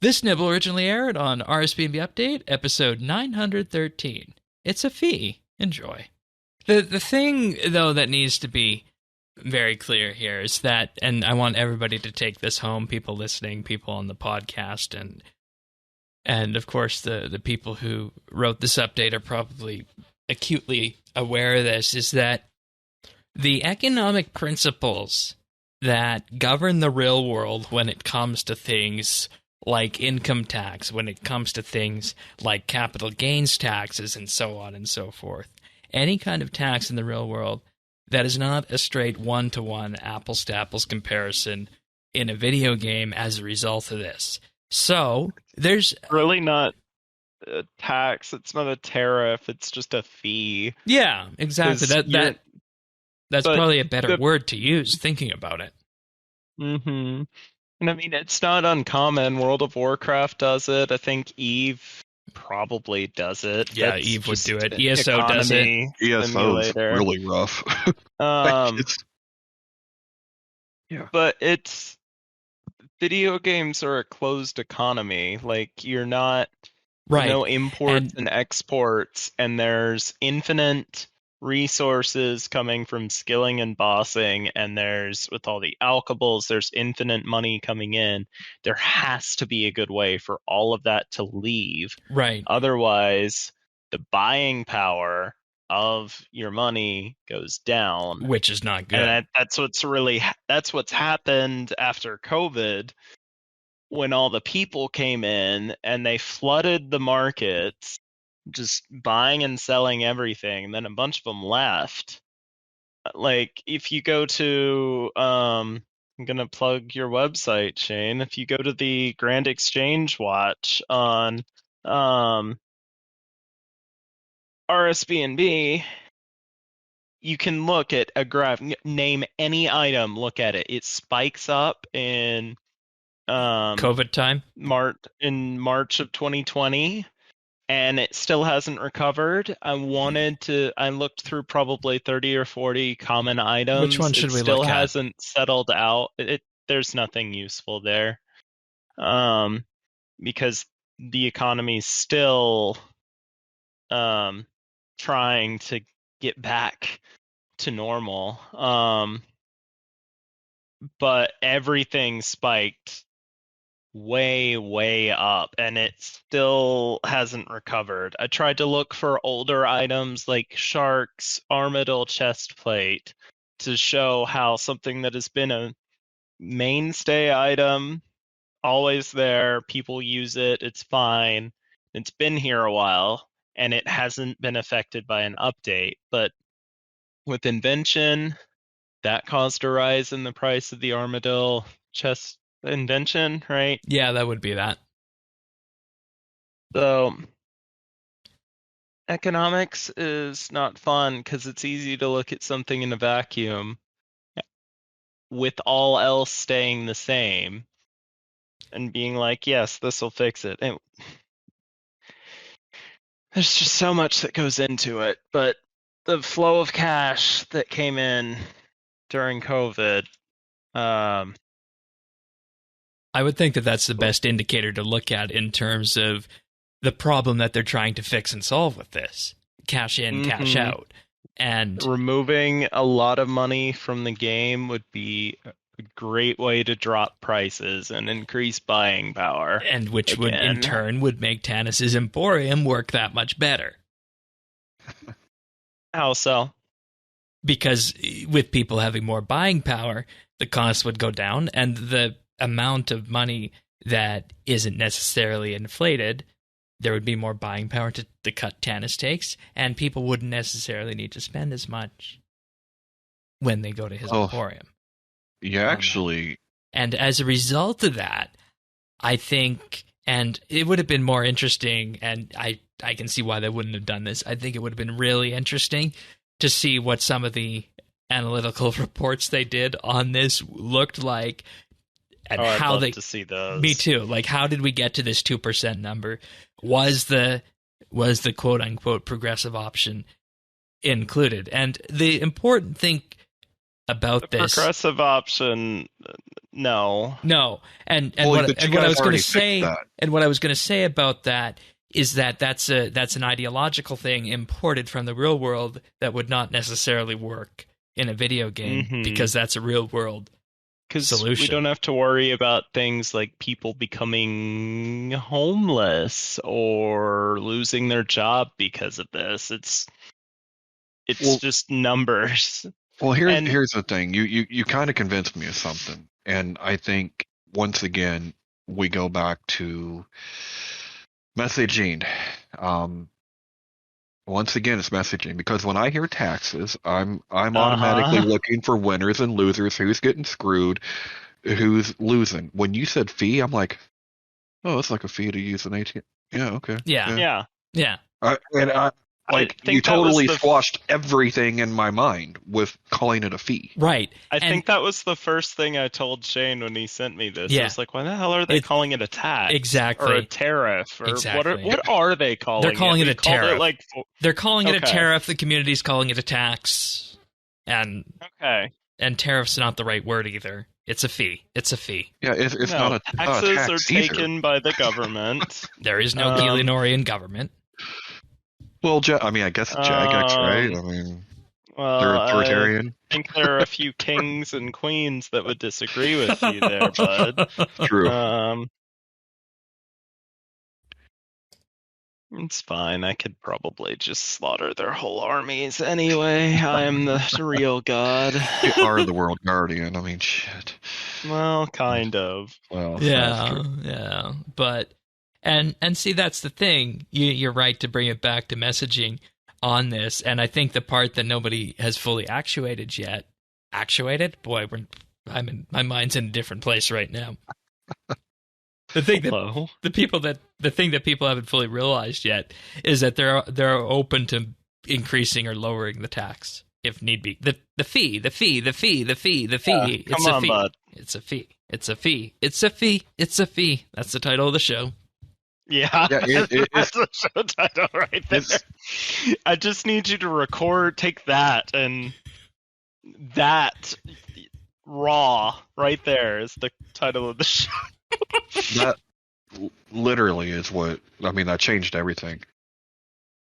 This nibble originally aired on RSBANDB Update, episode 913. It's a fee. Enjoy. The thing, though, that needs to be very clear here is that, and I want everybody to take this home, people listening, people on the podcast, and of course the people who wrote this update are probably acutely aware of this, is that the economic principles that govern the real world when it comes to things like income tax, when it comes to things like capital gains taxes and so on and so forth, any kind of tax in the real world that is not a straight one-to-one, apples-to-apples comparison in a video game as a result of this. So, there's really not a tax, it's not a tariff, it's just a fee. Yeah, exactly. That's probably a better word to use, thinking about it. Mm-hmm. And I mean, it's not uncommon. World of Warcraft does it. I think EVE probably does it. Yeah, That's EVE would just do it. ESO does it. ESO is really rough. Yeah. But it's... Video games are a closed economy. Like, you're not... Right. No imports and exports, and there's infinite resources coming from skilling and bossing, and there's, with all the alchables, there's infinite money coming in. There has to be a good way for all of that to leave. Right. Otherwise, the buying power of your money goes down. Which is not good. And that's what's happened after COVID, when all the people came in and they flooded the markets, just buying and selling everything, and then a bunch of them left. Like, if you go to, I'm going to plug your website, Shane. If you go to the Grand Exchange Watch on RSBANDB, you can look at a graph, name any item, look at it. It spikes up in COVID time? In March of 2020. And it still hasn't recovered. I looked through probably 30 or 40 common items. Which one should we look at? It still hasn't settled out. There's nothing useful there. Because the economy's still trying to get back to normal. But everything spiked way up, and it still hasn't recovered. I tried to look for older items like sharks, Armadyl chest plate, to show how something that has been a mainstay item, always there, people use it, it's fine, it's been here a while, and it hasn't been affected by an update. But with invention, that caused a rise in the price of the Armadyl chest invention, right? Yeah, that would be that. So, economics is not fun because it's easy to look at something in a vacuum with all else staying the same and being like, yes, this will fix it. And there's just so much that goes into it. But the flow of cash that came in during COVID, I would think that that's the best indicator to look at in terms of the problem that they're trying to fix and solve with this. Cash in, cash out. And removing a lot of money from the game would be a great way to drop prices and increase buying power. And which would, in turn, would make Tannis's Emporium work that much better. How so? Because with people having more buying power, the cost would go down, and the amount of money that isn't necessarily inflated, there would be more buying power to cut Tannis takes, and people wouldn't necessarily need to spend as much when they go to his Emporium. Yeah, actually. And as a result of that, I think, and it would have been more interesting, and I can see why they wouldn't have done this. I think it would have been really interesting to see what some of the analytical reports they did on this looked like. And how I'd love to see those. Me too. Like, how did we get to this 2% number? Was the quote unquote progressive option included? And the important thing about this, progressive option, no. And what I was going to say, And what I was going to say about that is that that's an ideological thing imported from the real world that would not necessarily work in a video game because that's a real world solution. Because we don't have to worry about things like people becoming homeless or losing their job because of this. It's just numbers. Well, here's the thing. You kind of convinced me of something, and I think once again we go back to messaging. Once again, it's messaging, because when I hear taxes, I'm automatically looking for winners and losers. Who's getting screwed? Who's losing? When you said fee, I'm like, oh, it's like a fee to use an ATM. Yeah, okay. Yeah. You totally squashed everything in my mind with calling it a fee. Right. I think that was the first thing I told Shane when he sent me this. I was like, why the hell are they calling it a tax? Exactly. Or a tariff? Or exactly. What are they calling it? They're calling it a tariff. They're calling it a Okay. tariff. The community's calling it a tax. And tariff's not the right word either. It's a fee. It's a fee. Yeah, it's not a tax. Taxes are either. taken by the government. There is no Giulianorian government. Well, I guess Jagex, right? I mean, they're authoritarian. I think there are a few kings and queens that would disagree with you there, bud. True. It's fine. I could probably just slaughter their whole armies anyway. I am the real god. You are the world guardian. I mean, shit. Well, kind of. Well, that's true. Yeah. But and see, that's the thing. You're right to bring it back to messaging on this, and I think the part that nobody has fully actuated yet. Actuated? Boy, my mind's in a different place right now. The thing that people haven't fully realized yet is that they're open to increasing or lowering the tax if need be. The fee. Come It's a on, fee. bud. It's a fee. It's a fee. It's a fee. It's a fee. That's the title of the show. Yeah, it's the show title right there. I just need you to take that, and that raw right there is the title of the show. That literally is that changed everything.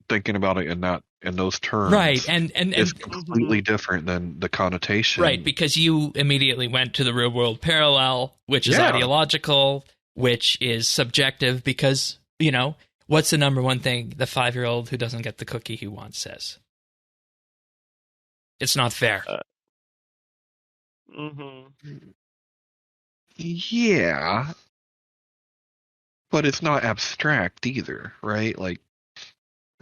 Thinking about it in those terms, right? And it's completely different than the connotation, right? Because you immediately went to the real world parallel, which is ideological, which is subjective. Because what's the number one thing the 5-year-old who doesn't get the cookie he wants says? It's not fair. Yeah, but it's not abstract either, right? Like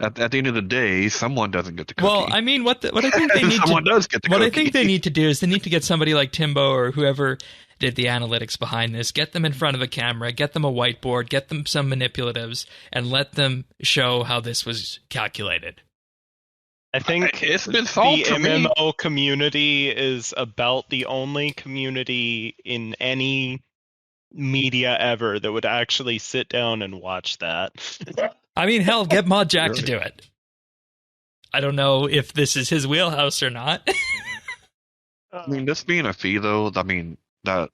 at the end of the day, someone doesn't get the cookie. Well, I mean, what I think they need someone does get the what cookie. I think they need to do is they need to get somebody like Timbo or whoever did the analytics behind this, get them in front of a camera, get them a whiteboard, get them some manipulatives, and let them show how this was calculated. I think it's been solved the for me. MMO community is about the only community in any media ever that would actually sit down and watch that. I mean, hell, get Mod Jack to do it. I don't know if this is his wheelhouse or not. I mean, this being a fee, though, I mean, that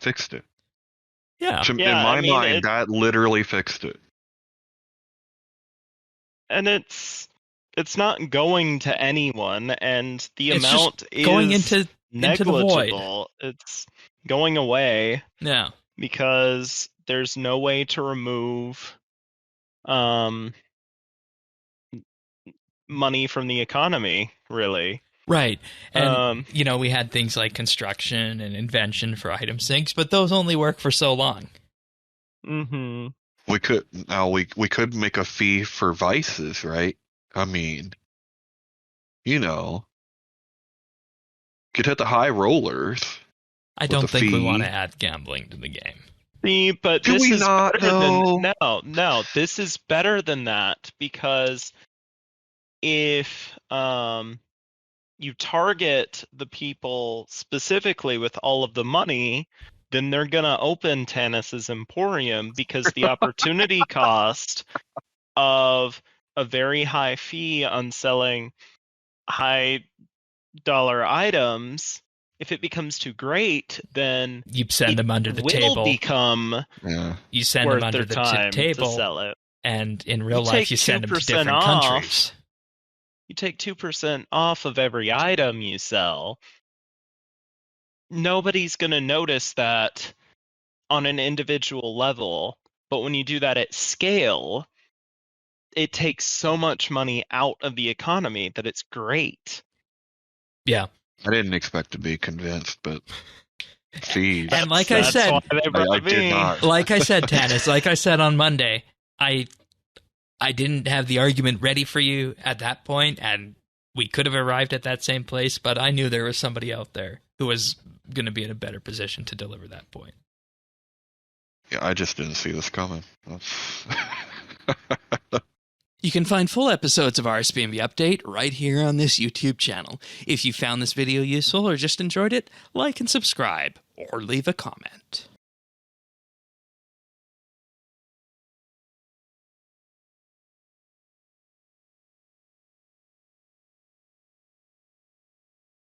fixed it. Yeah. In my mind, that literally fixed it. And it's not going to anyone, and the It's amount just is going into the void. It's going away. Yeah. Because there's no way to remove money from the economy, really. Right. And, we had things like construction and invention for item sinks, but those only work for so long. Mm-hmm. We could make a fee for vices, right? I mean, could hit the high rollers. I don't think we want to add gambling to the game. See, but Do this we is not, better though? no, this is better than that, because if you target the people specifically with all of the money, then they're gonna open Tannis's Emporium, because the opportunity cost of a very high fee on selling high dollar items if it becomes too great, then You send them under the will table. become Yeah. You send them worth under their the time table. to sell it. And in real You life, take you send them to 2% different off. countries. You take 2% off of every item you sell. Nobody's going to notice that on an individual level, but when you do that at scale, it takes so much money out of the economy that it's great. Yeah. I didn't expect to be convinced, but fees. And like I That's said, why they brought I did me. not. like I said, Tanis, like I said on Monday, I didn't have the argument ready for you at that point, and we could have arrived at that same place, but I knew there was somebody out there who was going to be in a better position to deliver that point. Yeah, I just didn't see this coming. You can find full episodes of RSBANDB Update right here on this YouTube channel. If you found this video useful or just enjoyed it, like and subscribe, or leave a comment.